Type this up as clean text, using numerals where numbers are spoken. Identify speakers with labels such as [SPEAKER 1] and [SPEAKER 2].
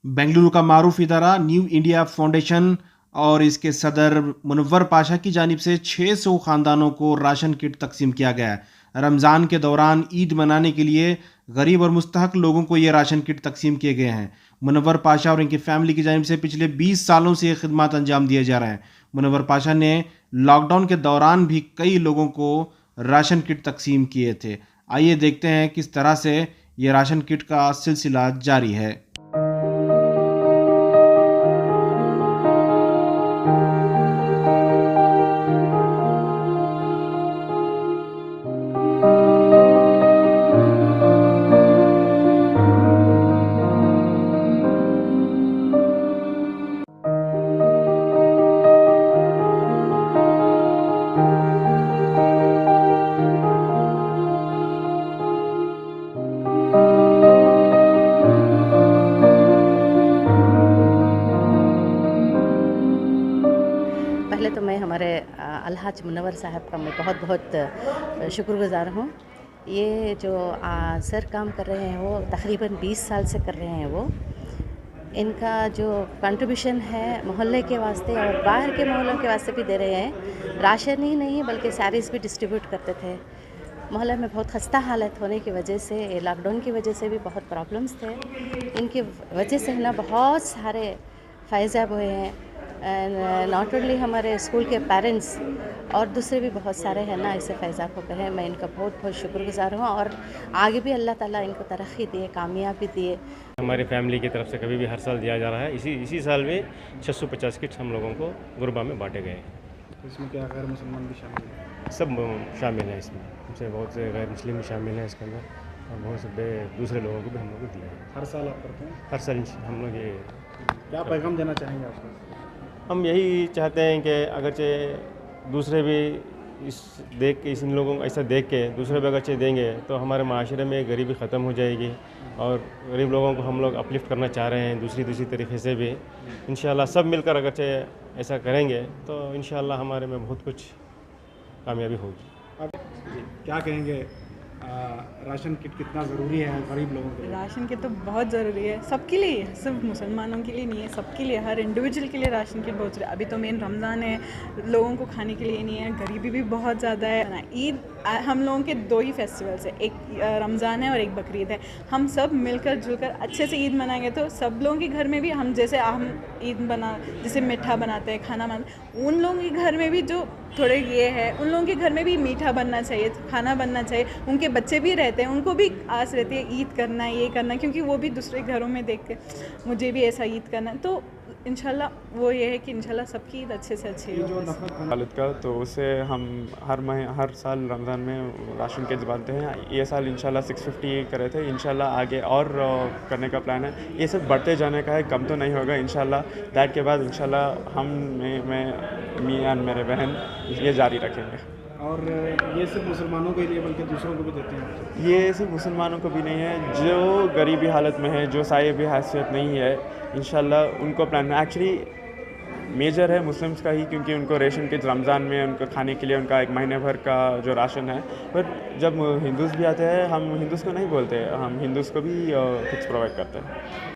[SPEAKER 1] बेंगलुरु का मारूफ इदारा new India foundation और इसके सदर मुनव्वर पाशा की जानिब से 600 खानदानों को राशन किट तकसीम किया गया है। रमज़ान के दौरान ईद मनाने के लिए गरीब और मुस्तहक लोगों को ये राशन किट तकसीम किए गए हैं। मुनव्वर पाशा और इनकी फैमिली की जानिब से पिछले 20 सालों से ये खिदमत अंजाम दिए जा रहे हैं। मुनव्वर पाशा ने लॉकडाउन के दौरान भी कई लोगों को राशन किट तकसीम किए थे। आइए देखते हैं किस तरह से ये राशन किट का सिलसिला जारी है।
[SPEAKER 2] पहले तो मैं हमारे अलहाज मुनव्वर साहब का मैं बहुत बहुत शुक्रगुज़ार हूँ। ये जो सर काम कर रहे हैं वो तकरीबन 20 साल से कर रहे हैं। वो इनका जो कंट्रीब्यूशन है मोहल्ले के वास्ते और बाहर के मोहल्लों के वास्ते भी दे रहे हैं। राशन ही नहीं बल्कि साड़ीज़ भी डिस्ट्रीब्यूट करते थे। मोहल्ले में बहुत खस्ता हालत होने की वजह से, लॉकडाउन की वजह से भी बहुत प्रॉब्लम्स थे। इनकी वजह से ना बहुत सारे फ़ायदा हुए हैं। नॉट ओनली हमारे स्कूल के पेरेंट्स और दूसरे भी बहुत सारे हैं ना ऐसे फ़ैज़ा को कहें। मैं इनका बहुत बहुत शुक्रगुज़ार हूँ और आगे भी अल्लाह ताला इनको तरक्की दिए, कामयाबी दिए।
[SPEAKER 3] हमारी फैमिली की तरफ से कभी भी हर साल दिया जा रहा है। इसी साल में 650 किट्स हम लोगों को गुरबा में बांटे गए हैं।
[SPEAKER 4] इसमें क्या गैर मुसलमान भी शामिल हैं?
[SPEAKER 3] सब शामिल हैं इसमें। हमसे बहुत से गैर मुस्लिम भी शामिल हैं इसके अंदर और बहुत से दूसरे लोगों को भी हम लोग को दिया है।
[SPEAKER 4] हर साल आप करते हैं?
[SPEAKER 3] हर साल हम लोग ये
[SPEAKER 4] क्या पैगाम देना चाहेंगे आपको?
[SPEAKER 3] हम यही चाहते हैं कि अगरचे दूसरे भी इन लोगों को ऐसा देख के दूसरे भी अगरचे देंगे तो हमारे माशरे में गरीबी ख़त्म हो जाएगी और गरीब लोगों को हम लोग अपलिफ्ट करना चाह रहे हैं दूसरी तरीके से भी। इंशाल्लाह सब मिलकर अगरचे ऐसा करेंगे तो इंशाल्लाह हमारे में बहुत कुछ कामयाबी होगी।
[SPEAKER 4] आप क्या कहेंगे, राशन किट कितना ज़रूरी है गरीब लोगों के लिए?
[SPEAKER 5] राशन किट तो बहुत ज़रूरी है सबके लिए, सिर्फ मुसलमानों के लिए नहीं है, सबके लिए, हर इंडिविजुअल के लिए राशन किट बहुत ज़रूरी है। अभी तो मेन रमज़ान है, लोगों को खाने के लिए नहीं है, गरीबी भी बहुत ज़्यादा है। ईद हम लोगों के 2 ही फेस्टिवल्स है, एक रमज़ान है और एक बकरीद है। हम सब मिलकर जुलकर अच्छे से ईद मनाएंगे तो सब लोगों के घर में भी हम ईद जैसे मीठा बनाते हैं, खाना बनाते, उन लोगों के घर में भी जो थोड़े ये है उन लोगों के घर में भी मीठा बनना चाहिए, खाना बनना चाहिए। उनके बच्चे भी रहते हैं, उनको भी आस रहती है ईद करना, ये करना, क्योंकि वो भी दूसरे घरों में देख के मुझे भी ऐसा ईद करना है। तो इंशाल्लाह वो ये है कि इंशाल्लाह सबकी ईद अच्छे से अच्छी हो।
[SPEAKER 6] हालत का तो उसे हम हर साल रमज़ान में राशन किट्स बांटते हैं। ये साल इंशाल्लाह 650 करे थे। इंशाल्लाह आगे और करने का प्लान है। ये सब बढ़ते जाने का है, कम तो नहीं होगा इंशाल्लाह। दैट के बाद इंशाल्लाह मैं और मेरे बहन ये जारी रखेंगे।
[SPEAKER 4] और ये सिर्फ मुसलमानों के लिए बल्कि दूसरों को भी देते हैं?
[SPEAKER 6] ये सिर्फ मुसलमानों को भी नहीं है, जो गरीबी हालत में है, जो साहिब हैसियत नहीं है, इंशाल्लाह उनको प्लान है। एक्चुअली मेजर है मुस्लिम्स का ही, क्योंकि उनको रेशन किट्स रमज़ान में उनको खाने के लिए उनका 1 महीने भर का जो राशन है। पर जब हिंदूज़ भी आते हैं, हम हिंदूज़ को नहीं बोलते, हम हिंदूज़ को भी किट्स प्रोवाइड करते हैं।